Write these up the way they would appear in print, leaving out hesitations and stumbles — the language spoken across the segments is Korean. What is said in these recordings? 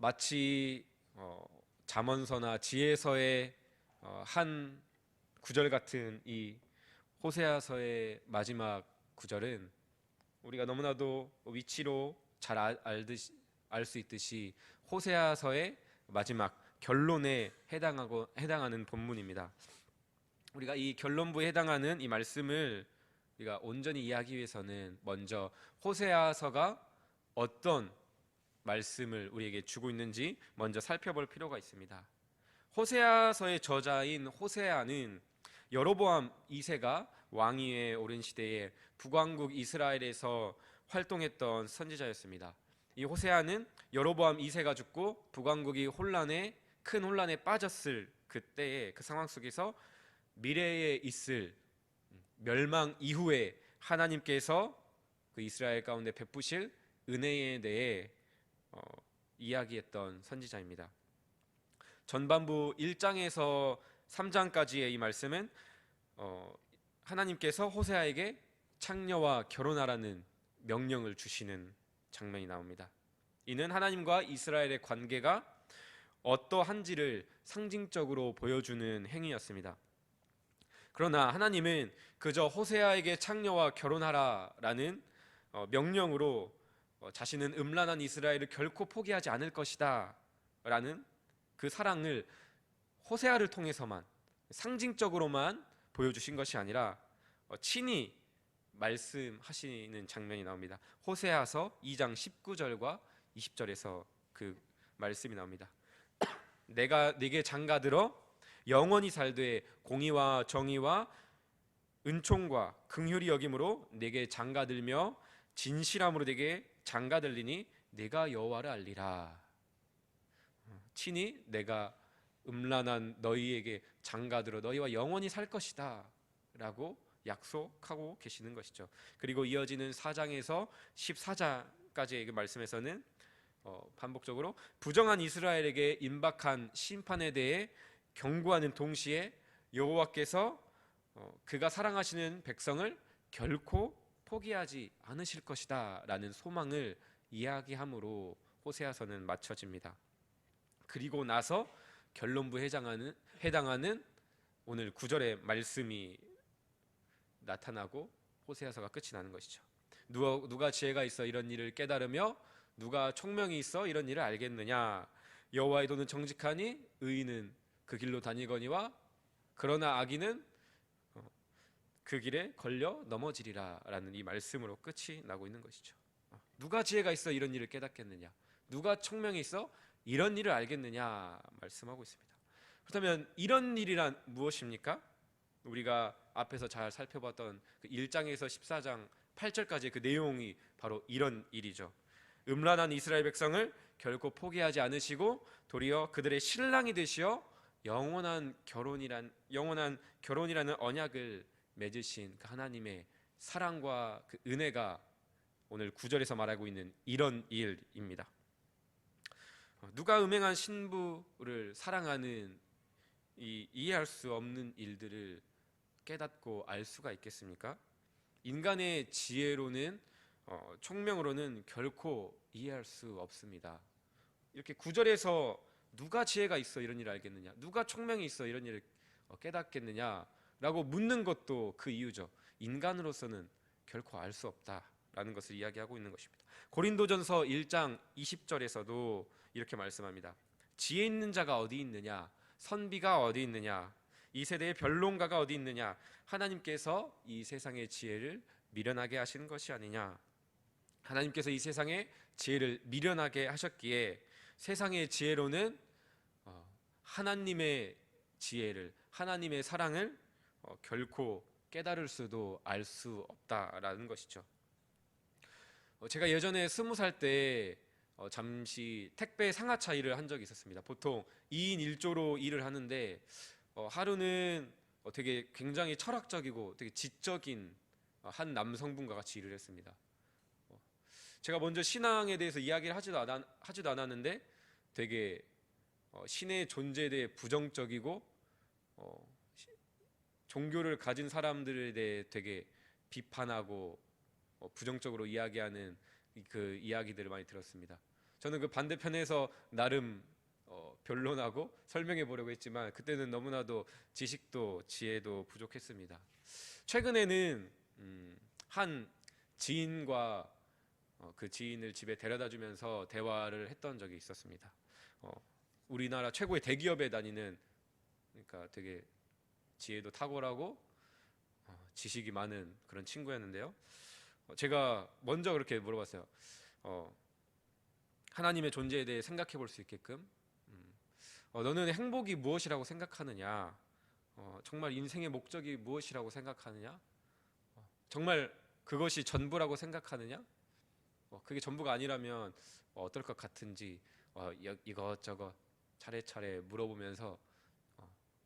마치 잠언서나 지혜서의 한 구절 같은 이 호세아서의 마지막 구절은 우리가 너무나도 위치로 잘 알 수 있듯이 호세아서의 마지막 결론에 해당하는 본문입니다. 우리가 이 결론부에 해당하는 이 말씀을 우리가 온전히 이해하기 위해서는 먼저 호세아서가 어떤 말씀을 우리에게 주고 있는지 먼저 살펴볼 필요가 있습니다. 호세아서의 저자인 호세아는 여로보암 2세가 왕위에 오른 시대에 북왕국 이스라엘에서 활동했던 선지자였습니다. 이 호세아는 여로보암 2세가 죽고 북왕국이 큰 혼란에 빠졌을 그때의 그 상황 속에서 미래에 있을 멸망 이후에 하나님께서 그 이스라엘 가운데 베푸실 은혜에 대해 이야기했던 선지자입니다. 전반부 1장에서 3장까지의 이 말씀은 하나님께서 호세아에게 창녀와 결혼하라는 명령을 주시는 장면이 나옵니다. 이는 하나님과 이스라엘의 관계가 어떠한지를 상징적으로 보여주는 행위였습니다. 그러나 하나님은 그저 호세아에게 창녀와 결혼하라라는 명령으로 자신은 음란한 이스라엘을 결코 포기하지 않을 것이다 라는 그 사랑을 호세아를 통해서만 상징적으로만 보여주신 것이 아니라 친히 말씀하시는 장면이 나옵니다. 호세아서 2장 19절과 20절에서 그 말씀이 나옵니다. 내가 네게 장가들어 영원히 살되 공의와 정의와 은총과 긍휼히 여김으로 네게 장가들며 진실함으로 네게 장가들리니 내가 여호와를 알리라. 친히 내가 음란한 너희에게 장가들어 너희와 영원히 살 것이다 라고 약속하고 계시는 것이죠. 그리고 이어지는 4장에서 14장까지의 그 말씀에서는 반복적으로 부정한 이스라엘에게 임박한 심판에 대해 경고하는 동시에 여호와께서 그가 사랑하시는 백성을 결코 포기하지 않으실 것이다 라는 소망을 이야기함으로 호세아서는 마쳐집니다. 그리고 나서 결론부에 해당하는 오늘 9절의 말씀이 나타나고 호세아서가 끝이 나는 것이죠. 누가 지혜가 있어 이런 일을 깨달으며 누가 총명이 있어 이런 일을 알겠느냐. 여호와의 도는 정직하니 의인은 그 길로 다니거니와 그러나 악인은 그 길에 걸려 넘어지리라 라는 이 말씀으로 끝이 나고 있는 것이죠. 누가 지혜가 있어 이런 일을 깨닫겠느냐, 누가 총명이 있어 이런 일을 알겠느냐 말씀하고 있습니다. 그렇다면 이런 일이란 무엇입니까? 우리가 앞에서 잘 살펴봤던 그 1장에서 14장 8절까지의 그 내용이 바로 이런 일이죠. 음란한 이스라엘 백성을 결코 포기하지 않으시고 도리어 그들의 신랑이 되시어 영원한 결혼이라는 언약을 맺으신 그 하나님의 사랑과 그 은혜가 오늘 9절에서 말하고 있는 이런 일입니다. 누가 음행한 신부를 사랑하는 이 이해할 수 없는 일들을 깨닫고 알 수가 있겠습니까? 인간의 지혜로는 총명으로는 결코 이해할 수 없습니다. 이렇게 9절에서 누가 지혜가 있어 이런 일을 알겠느냐, 누가 총명이 있어 이런 일을 깨닫겠느냐 라고 묻는 것도 그 이유죠. 인간으로서는 결코 알 수 없다라는 것을 이야기하고 있는 것입니다. 고린도전서 1장 20절에서도 이렇게 말씀합니다. 지혜 있는 자가 어디 있느냐, 선비가 어디 있느냐, 이 세대의 변론가가 어디 있느냐, 하나님께서 이 세상의 지혜를 미련하게 하시는 것이 아니냐. 하나님께서 이 세상의 지혜를 미련하게 하셨기에 세상의 지혜로는 하나님의 지혜를, 하나님의 사랑을 결코 깨달을 수도 알 수 없다라는 것이죠. 제가 예전에 20살 때 잠시 택배 상하차 일을 한 적이 있었습니다. 보통 2인 1조로 일을 하는데 하루는 되게 굉장히 철학적이고 되게 지적인 한 남성분과 같이 일을 했습니다. 제가 먼저 신앙에 대해서 이야기를 하지도 않았는데 되게 신의 존재에 대해 부정적이고 종교를 가진 사람들에 대해 되게 비판하고 부정적으로 이야기하는 그 이야기들을 많이 들었습니다. 저는 그 반대편에서 나름 변론하고 설명해 보려고 했지만 그때는 너무나도 지식도 지혜도 부족했습니다. 최근에는 한 지인과 그 지인을 집에 데려다 주면서 대화를 했던 적이 있었습니다. 우리나라 최고의 대기업에 다니는, 그러니까 되게 지혜도 탁월하고 지식이 많은 그런 친구였는데요. 제가 먼저 그렇게 물어봤어요. 하나님의 존재에 대해 생각해 볼 수 있게끔, 너는 행복이 무엇이라고 생각하느냐? 정말 인생의 목적이 무엇이라고 생각하느냐? 정말 그것이 전부라고 생각하느냐? 그게 전부가 아니라면 어떨 것 같은지 이것저것 차례차례 물어보면서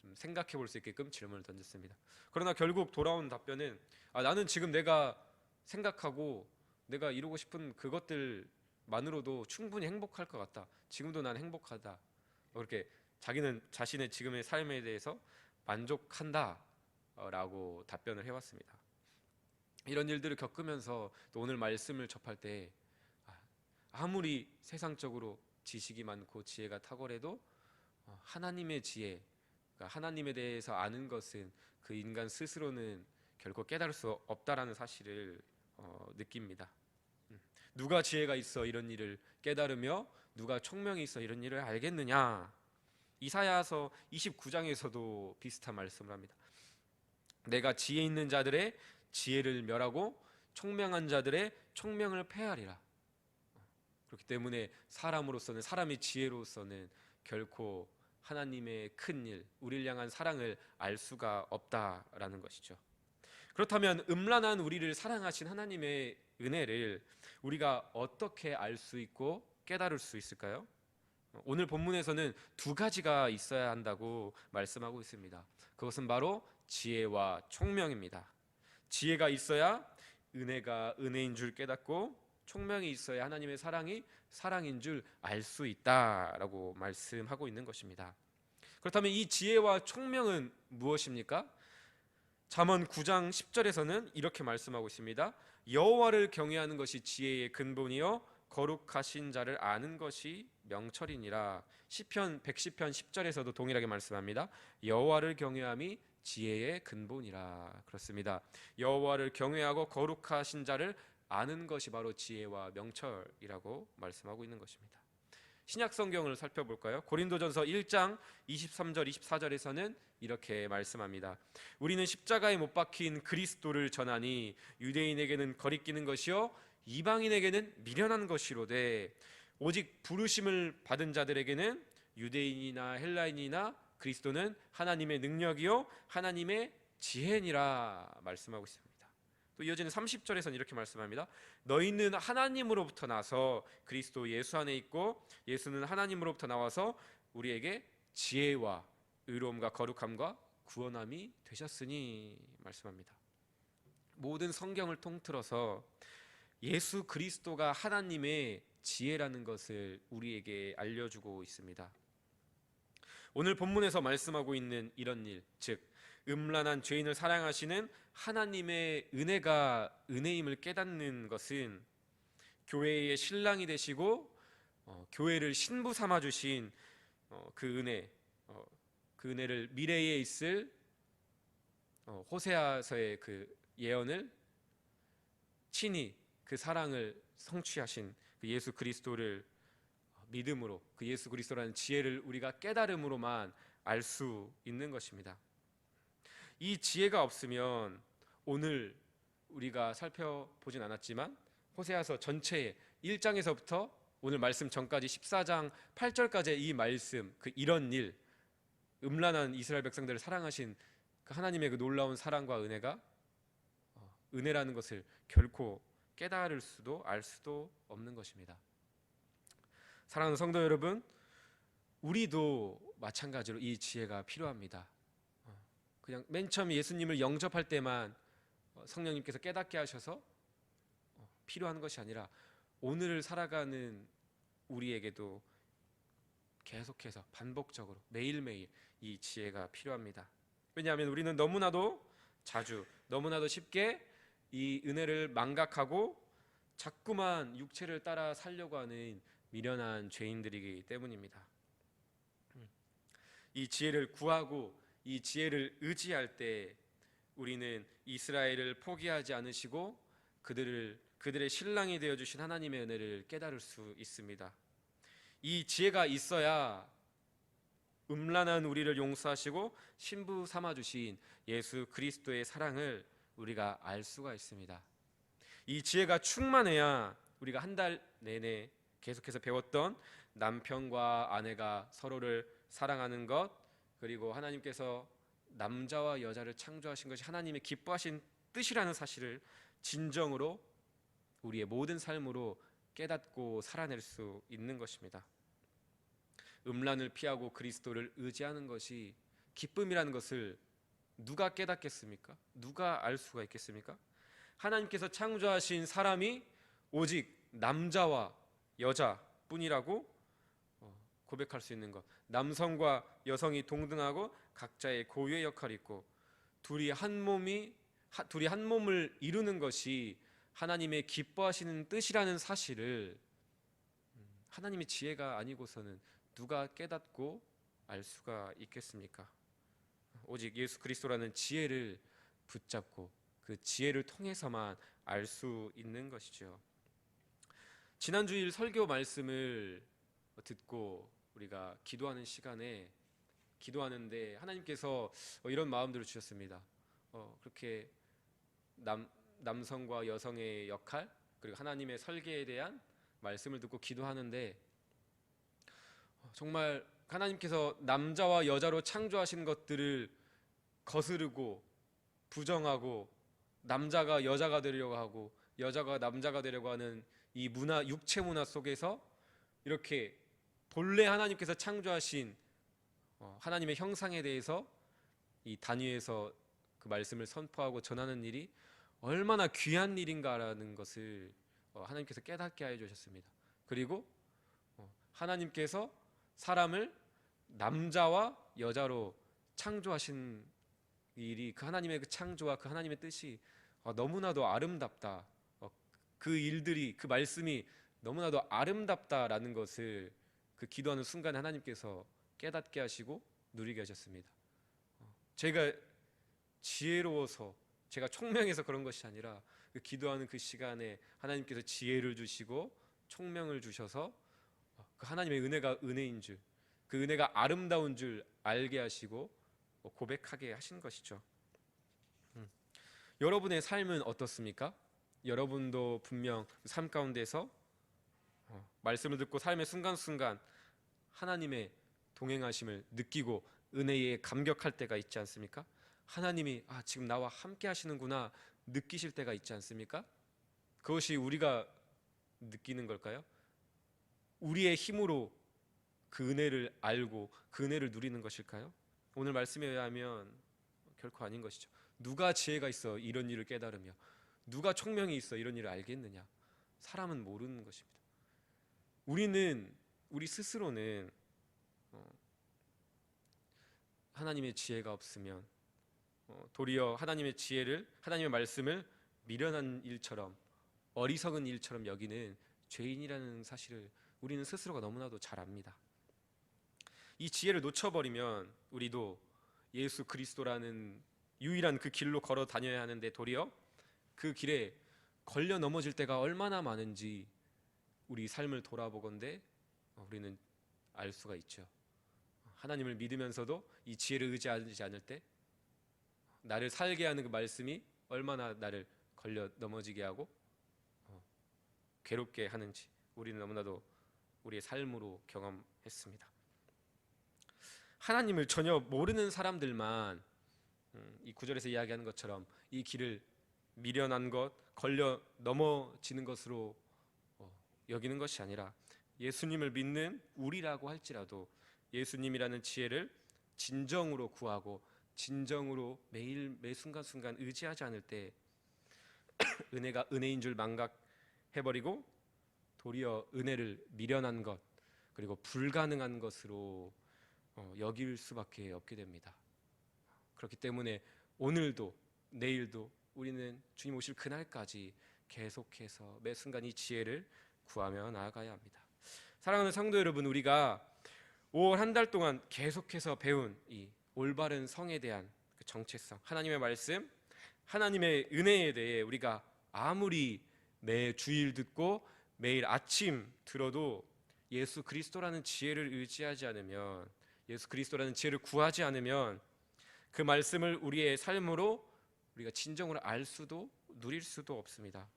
좀 생각해 볼 수 있게끔 질문을 던졌습니다. 그러나 결국 돌아온 답변은 나는 지금 내가 생각하고 내가 이루고 싶은 그것들만으로도 충분히 행복할 것 같다. 지금도 난 행복하다. 그렇게 자기는 자신의 지금의 삶에 대해서 만족한다 라고 답변을 해왔습니다. 이런 일들을 겪으면서 또 오늘 말씀을 접할 때 아무리 세상적으로 지식이 많고 지혜가 탁월해도 하나님의 지혜, 그러니까 하나님에 대해서 아는 것은 그 인간 스스로는 결코 깨달을 수 없다라는 사실을 느낍니다. 누가 지혜가 있어 이런 일을 깨달으며 누가 총명이 있어 이런 일을 알겠느냐? 이사야서 29장에서도 비슷한 말씀을 합니다. 내가 지혜 있는 자들의 지혜를 멸하고 총명한 자들의 총명을 폐하리라. 그렇기 때문에 사람으로서는, 사람의 지혜로서는 결코 하나님의 큰 일, 우리를 향한 사랑을 알 수가 없다라는 것이죠. 그렇다면 음란한 우리를 사랑하신 하나님의 은혜를 우리가 어떻게 알 수 있고 깨달을 수 있을까요? 오늘 본문에서는 두 가지가 있어야 한다고 말씀하고 있습니다. 그것은 바로 지혜와 총명입니다. 지혜가 있어야 은혜가 은혜인 줄 깨닫고, 총명이 있어야 하나님의 사랑이 사랑인 줄 알 수 있다라고 말씀하고 있는 것입니다. 그렇다면 이 지혜와 총명은 무엇입니까? 잠언 9장 10절에서는 이렇게 말씀하고 있습니다. 여호와를 경외하는 것이 지혜의 근본이요 거룩하신 자를 아는 것이 명철이니라. 시편 110편 10절에서도 동일하게 말씀합니다. 여호와를 경외함이 지혜의 근본이라. 그렇습니다. 여호와를 경외하고 거룩하신 자를 아는 것이 바로 지혜와 명철이라고 말씀하고 있는 것입니다. 신약 성경을 살펴볼까요? 고린도전서 1장 23절 24절에서는 이렇게 말씀합니다. 우리는 십자가에 못 박힌 그리스도를 전하니 유대인에게는 거리끼는 것이요 이방인에게는 미련한 것이로되 오직 부르심을 받은 자들에게는 유대인이나 헬라인이나 그리스도는 하나님의 능력이요 하나님의 지혜니라 말씀하고 있습니다. 또 이어지는 30절에서는 이렇게 말씀합니다. 너희는 하나님으로부터 나서 그리스도 예수 안에 있고 예수는 하나님으로부터 나와서 우리에게 지혜와 의로움과 거룩함과 구원함이 되셨으니 말씀합니다. 모든 성경을 통틀어서 예수 그리스도가 하나님의 지혜라는 것을 우리에게 알려주고 있습니다. 오늘 본문에서 말씀하고 있는 이런 일, 즉 음란한 죄인을 사랑하시는 하나님의 은혜가 은혜임을 깨닫는 것은 교회의 신랑이 되시고 교회를 신부 삼아 주신 그 은혜를 미래에 있을 호세아서의 그 예언을 친히 그 사랑을 성취하신 그 예수 그리스도를 믿음으로, 그 예수 그리스도라는 지혜를 우리가 깨달음으로만 알 수 있는 것입니다. 이 지혜가 없으면 오늘 우리가 살펴보진 않았지만 호세아서 전체의 1장에서부터 오늘 말씀 전까지 14장 8절까지의 이 말씀, 그 이런 일, 음란한 이스라엘 백성들을 사랑하신 그 하나님의 그 놀라운 사랑과 은혜가 은혜라는 것을 결코 깨달을 수도 알 수도 없는 것입니다. 사랑하는 성도 여러분, 우리도 마찬가지로 이 지혜가 필요합니다. 그냥 맨 처음 예수님을 영접할 때만 성령님께서 깨닫게 하셔서 필요한 것이 아니라 오늘을 살아가는 우리에게도 계속해서 반복적으로 매일매일 이 지혜가 필요합니다. 왜냐하면 우리는 너무나도 자주, 너무나도 쉽게 이 은혜를 망각하고 자꾸만 육체를 따라 살려고 하는 미련한 죄인들이기 때문입니다. 이 지혜를 구하고 이 지혜를 의지할 때 우리는 이스라엘을 포기하지 않으시고 그들의 신랑이 되어 주신 하나님의 은혜를 깨달을 수 있습니다. 이 지혜가 있어야 음란한 우리를 용서하시고 신부 삼아 주신 예수 그리스도의 사랑을 우리가 알 수가 있습니다. 이 지혜가 충만해야 우리가 한 달 내내 계속해서 배웠던 남편과 아내가 서로를 사랑하는 것, 그리고 하나님께서 남자와 여자를 창조하신 것이 하나님의 기뻐하신 뜻이라는 사실을 진정으로 우리의 모든 삶으로 깨닫고 살아낼 수 있는 것입니다. 음란을 피하고 그리스도를 의지하는 것이 기쁨이라는 것을 누가 깨닫겠습니까? 누가 알 수가 있겠습니까? 하나님께서 창조하신 사람이 오직 남자와 여자뿐이라고 고백할 수 있는 것, 남성과 여성이 동등하고 각자의 고유의 역할이 있고 둘이 한 몸을 이루는 것이 하나님의 기뻐하시는 뜻이라는 사실을 하나님의 지혜가 아니고서는 누가 깨닫고 알 수가 있겠습니까? 오직 예수 그리스도라는 지혜를 붙잡고 그 지혜를 통해서만 알 수 있는 것이죠. 지난 주일 설교 말씀을 듣고 우리가 기도하는 시간에 기도하는데 하나님께서 이런 마음들을 주셨습니다. 그렇게 남성과 여성의 역할, 그리고 하나님의 설계에 대한 말씀을 듣고 기도하는데 정말 하나님께서 남자와 여자로 창조하신 것들을 거스르고 부정하고 남자가 여자가 되려고 하고 여자가 남자가 되려고 하는 이 문화, 육체 문화 속에서 이렇게 본래 하나님께서 창조하신 하나님의 형상에 대해서 이 단위에서 그 말씀을 선포하고 전하는 일이 얼마나 귀한 일인가라는 것을 하나님께서 깨닫게 하여 주셨습니다. 그리고 하나님께서 사람을 남자와 여자로 창조하신 일이 그 하나님의 그 창조와 그 하나님의 뜻이 너무나도 아름답다. 그 일들이, 그 말씀이 너무나도 아름답다라는 것을 그 기도하는 순간에 하나님께서 깨닫게 하시고 누리게 하셨습니다. 제가 지혜로워서, 제가 총명해서 그런 것이 아니라 그 기도하는 그 시간에 하나님께서 지혜를 주시고 총명을 주셔서 그 하나님의 은혜가 은혜인 줄, 그 은혜가 아름다운 줄 알게 하시고 고백하게 하신 것이죠. 여러분의 삶은 어떻습니까? 여러분도 분명 삶 가운데서 말씀을 듣고 삶의 순간순간 하나님의 동행하심을 느끼고 은혜에 감격할 때가 있지 않습니까? 하나님이 지금 나와 함께 하시는구나 느끼실 때가 있지 않습니까? 그것이 우리가 느끼는 걸까요? 우리의 힘으로 그 은혜를 알고 그 은혜를 누리는 것일까요? 오늘 말씀에 의하면 결코 아닌 것이죠. 누가 지혜가 있어 이런 일을 깨달으며 누가 총명이 있어 이런 일을 알겠느냐? 사람은 모르는 것입니다. 우리 스스로는 하나님의 지혜가 없으면 도리어 하나님의 지혜를, 하나님의 말씀을 미련한 일처럼, 어리석은 일처럼 여기는 죄인이라는 사실을 우리는 스스로가 너무나도 잘 압니다. 이 지혜를 놓쳐버리면 우리도 예수 그리스도라는 유일한 그 길로 걸어 다녀야 하는데 도리어 그 길에 걸려 넘어질 때가 얼마나 많은지 우리 삶을 돌아보건대 우리는 알 수가 있죠. 하나님을 믿으면서도 이 지혜를 의지하지 않을 때 나를 살게 하는 그 말씀이 얼마나 나를 걸려 넘어지게 하고 괴롭게 하는지 우리는 너무나도 우리의 삶으로 경험했습니다. 하나님을 전혀 모르는 사람들만 이 구절에서 이야기하는 것처럼 이 길을 미련한 것, 걸려 넘어지는 것으로 여기는 것이 아니라 예수님을 믿는 우리라고 할지라도 예수님이라는 지혜를 진정으로 구하고 진정으로 매일 매 순간순간 의지하지 않을 때 은혜가 은혜인 줄 망각해버리고 도리어 은혜를 미련한 것 그리고 불가능한 것으로 여길 수밖에 없게 됩니다. 그렇기 때문에 오늘도 내일도 우리는 주님 오실 그날까지 계속해서 매 순간 이 지혜를 구하며 나아가야 합니다. 사랑하는 성도 여러분, 우리가 5월 한 달 동안 계속해서 배운 이 올바른 성에 대한 그 정체성, 하나님의 말씀, 하나님의 은혜에 대해 우리가 아무리 매 주일 듣고 매일 아침 들어도 예수 그리스도라는 지혜를 의지하지 않으면, 예수 그리스도라는 지혜를 구하지 않으면 그 말씀을 우리의 삶으로 우리가 진정으로 알 수도 누릴 수도 없습니다.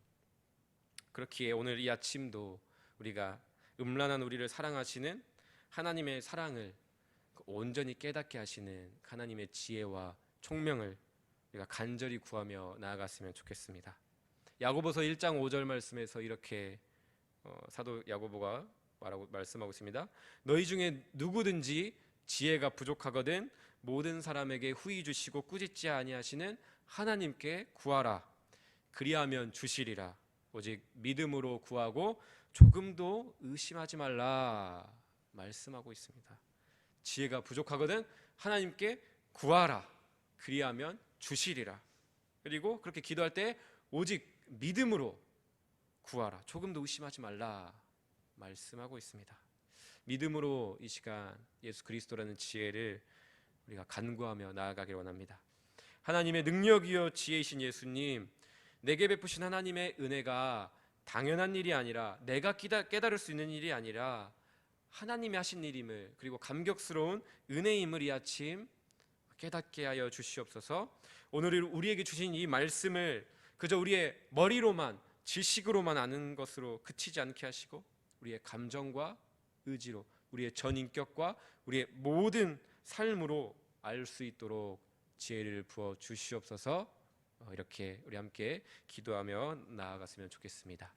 그렇기에 오늘 이 아침도 우리가 음란한 우리를 사랑하시는 하나님의 사랑을 온전히 깨닫게 하시는 하나님의 지혜와 총명을 우리가 간절히 구하며 나아갔으면 좋겠습니다. 야고보서 1장 5절 말씀에서 이렇게 사도 야고보가 말씀하고 있습니다. 너희 중에 누구든지 지혜가 부족하거든 모든 사람에게 후히 주시고 꾸짖지 아니하시는 하나님께 구하라. 그리하면 주시리라. 오직 믿음으로 구하고 조금도 의심하지 말라 말씀하고 있습니다. 지혜가 부족하거든 하나님께 구하라. 그리하면 주시리라. 그리고 그렇게 기도할 때 오직 믿음으로 구하라. 조금도 의심하지 말라 말씀하고 있습니다. 믿음으로 이 시간 예수 그리스도라는 지혜를 우리가 간구하며 나아가길 원합니다. 하나님의 능력이여 지혜이신 예수님, 내게 베푸신 하나님의 은혜가 당연한 일이 아니라 내가 깨달을 수 있는 일이 아니라 하나님이 하신 일임을, 그리고 감격스러운 은혜임을 이 아침 깨닫게 하여 주시옵소서. 오늘 우리에게 주신 이 말씀을 그저 우리의 머리로만, 지식으로만 아는 것으로 그치지 않게 하시고 우리의 감정과 의지로, 우리의 전인격과 우리의 모든 삶으로 알 수 있도록 지혜를 부어 주시옵소서. 이렇게 우리 함께 기도하며 나아갔으면 좋겠습니다.